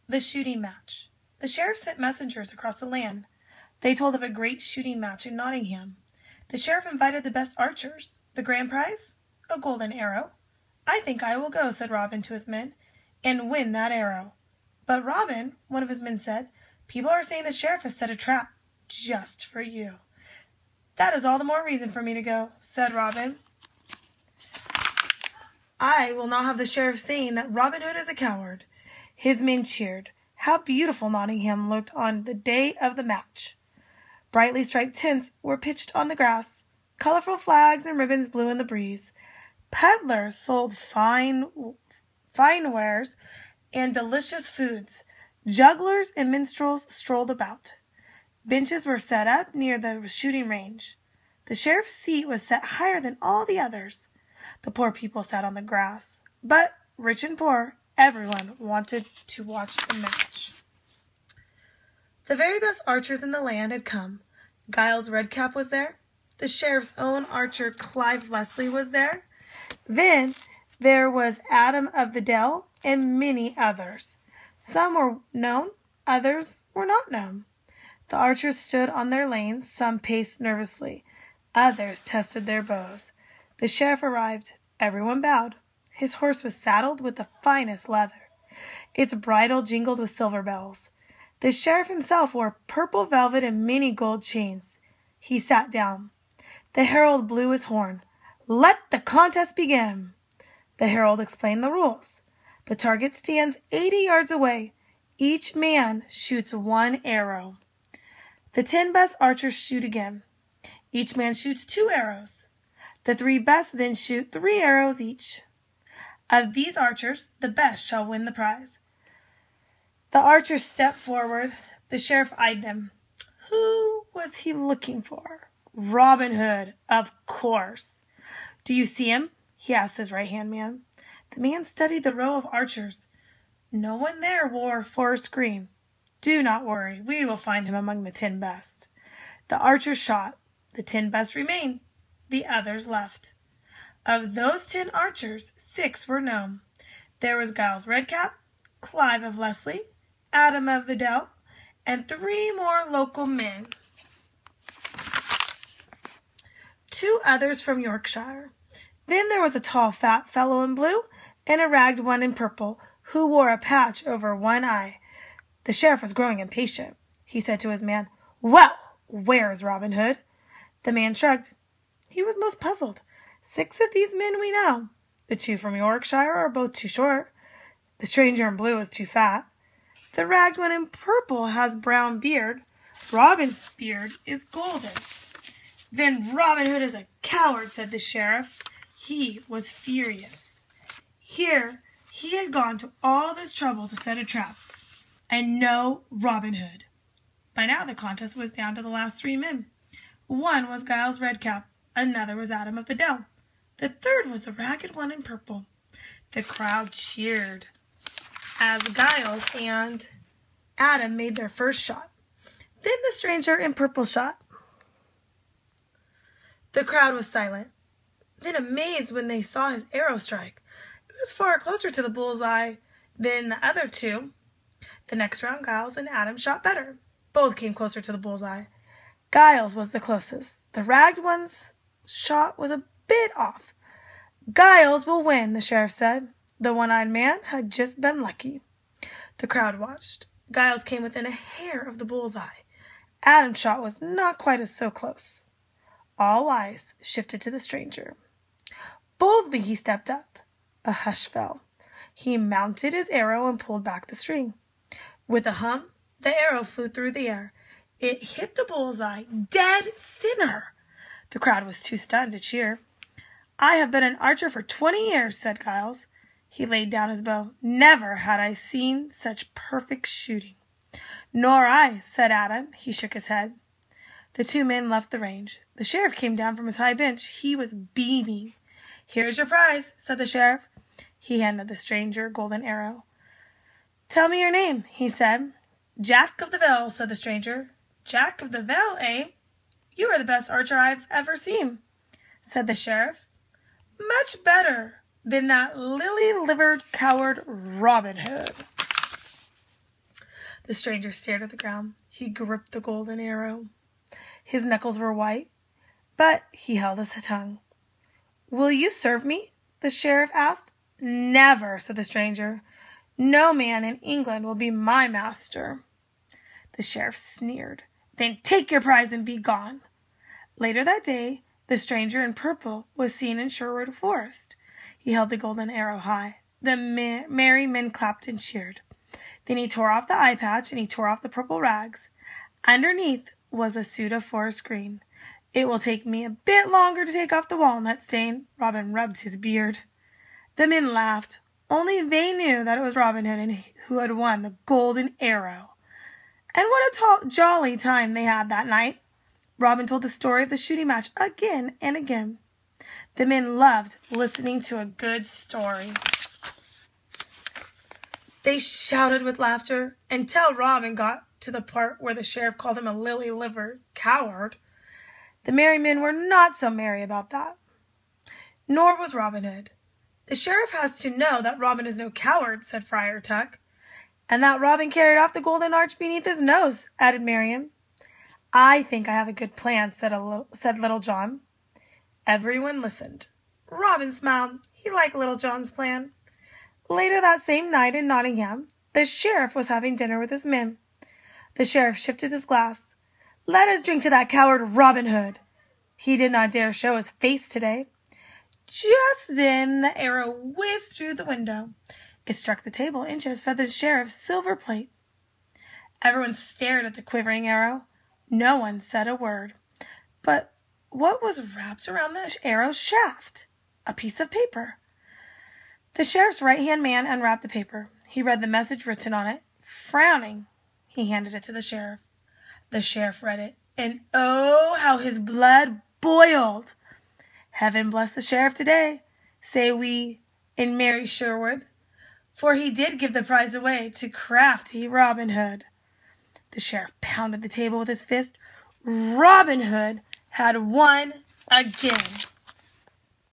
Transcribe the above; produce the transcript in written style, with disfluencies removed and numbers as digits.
The shooting match. The sheriff sent messengers across the land. They told of a great shooting match in Nottingham. The sheriff invited the best archers. The grand prize? A golden arrow. I think I will go, said Robin to his men, and win that arrow. But Robin, one of his men said, people are saying the sheriff has set a trap just for you. That is all the more reason for me to go, said Robin. I will not have the sheriff saying that Robin Hood is a coward. His men cheered. How beautiful Nottingham looked on the day of the match. Brightly striped tents were pitched on the grass. Colorful flags and ribbons blew in the breeze. Peddlers sold fine wares and delicious foods. Jugglers and minstrels strolled about. Benches were set up near the shooting range. The sheriff's seat was set higher than all the others. The poor people sat on the grass. But, rich and poor, everyone wanted to watch the match. The very best archers in the land had come. Giles Redcap was there. The sheriff's own archer, Clive Leslie, was there. Then there was Adam of the Dell and many others. Some were known, others were not known. The archers stood on their lanes, some paced nervously, others tested their bows. The sheriff arrived. Everyone bowed. His horse was saddled with the finest leather. Its bridle jingled with silver bells. The sheriff himself wore purple velvet and many gold chains. He sat down. The herald blew his horn. Let the contest begin. The herald explained the rules. The target stands 80 yards away. Each man shoots one arrow. The 10 best archers shoot again. Each man shoots 2 arrows. The 3 best then shoot 3 arrows each. Of these archers, the best shall win the prize. The archers stepped forward. The sheriff eyed them. Who was he looking for? Robin Hood, of course. Do you see him? He asked his right-hand man. The man studied the row of archers. No one there wore forest green. Do not worry. We will find him among the 10 best. The archers shot. The 10 best remained. The others left. Of those 10 archers, 6 were known. There was Giles Redcap, Clive of Leslie, Adam of the Dell, and 3 more local men. 2 others from Yorkshire. Then there was a tall, fat fellow in blue and a ragged one in purple who wore a patch over one eye. The sheriff was growing impatient. He said to his man, Well, where is Robin Hood? The man shrugged. He was most puzzled. 6 of these men we know. The 2 from Yorkshire are both too short. The stranger in blue is too fat. The ragged one in purple has brown beard. Robin's beard is golden. Then Robin Hood is a coward, said the sheriff. He was furious. Here he had gone to all this trouble to set a trap, and no Robin Hood. By now the contest was down to the last 3 men. One was Giles Redcap, another was Adam of the Dell. The third was the ragged one in purple. The crowd cheered as Giles and Adam made their first shot. Then the stranger in purple shot. The crowd was silent, then amazed when they saw his arrow strike. It was far closer to the bullseye than the other 2. The next round, Giles and Adam shot better. Both came closer to the bullseye. Giles was the closest. The ragged one's shot was a bit off. Giles will win, the sheriff said. The one-eyed man had just been lucky. The crowd watched. Giles came within a hair of the bullseye. Adam's shot was not quite as so close. All eyes shifted to the stranger. Boldly he stepped up. A hush fell. He mounted his arrow and pulled back the string. With a hum, the arrow flew through the air. It hit the bullseye dead center. The crowd was too stunned to cheer. I have been an archer for 20 years, said Giles. He laid down his bow. Never had I seen such perfect shooting. Nor I, said Adam. He shook his head. The 2 men left the range. The sheriff came down from his high bench. He was beaming. Here's your prize, said the sheriff. He handed the stranger a golden arrow. Tell me your name, he said. Jack of the Vale, said the stranger. Jack of the Vale, eh? You are the best archer I've ever seen, said the sheriff. Much better than that lily-livered coward Robin Hood. The stranger stared at the ground. He gripped the golden arrow. His knuckles were white, but he held his tongue. "Will you serve me?" the sheriff asked. "Never," said the stranger. "No man in England will be my master." The sheriff sneered. "Then take your prize and be gone." Later that day, the stranger in purple was seen in Sherwood Forest. He held the golden arrow high. The merry men clapped and cheered. Then he tore off the eye patch and he tore off the purple rags. Underneath was a suit of forest green. "It will take me a bit longer to take off the walnut stain." Robin rubbed his beard. The men laughed. Only they knew that it was Robin Hood who had won the golden arrow. And what a jolly time they had that night. Robin told the story of the shooting match again and again. The men loved listening to a good story. They shouted with laughter until Robin got to the part where the sheriff called him a lily-livered coward. The merry men were not so merry about that. Nor was Robin Hood. "The sheriff has to know that Robin is no coward," said Friar Tuck. "And that Robin carried off the golden arch beneath his nose," added Marian. "I think I have a good plan," said Little John. Everyone listened. Robin smiled. He liked Little John's plan. Later that same night in Nottingham, the sheriff was having dinner with his men. The sheriff shifted his glass. "Let us drink to that coward Robin Hood. He did not dare show his face today." Just then the arrow whizzed through the window. It struck the table and just fed the sheriff's silver plate. Everyone stared at the quivering arrow. No one said a word. But what was wrapped around the arrow's shaft? A piece of paper. The sheriff's right-hand man unwrapped the paper. He read the message written on it. Frowning, he handed it to the sheriff. The sheriff read it, and oh, how his blood boiled. "Heaven bless the sheriff today," say we in merry Sherwood, "for he did give the prize away to crafty Robin Hood." The sheriff pounded the table with his fist. Robin Hood had won again.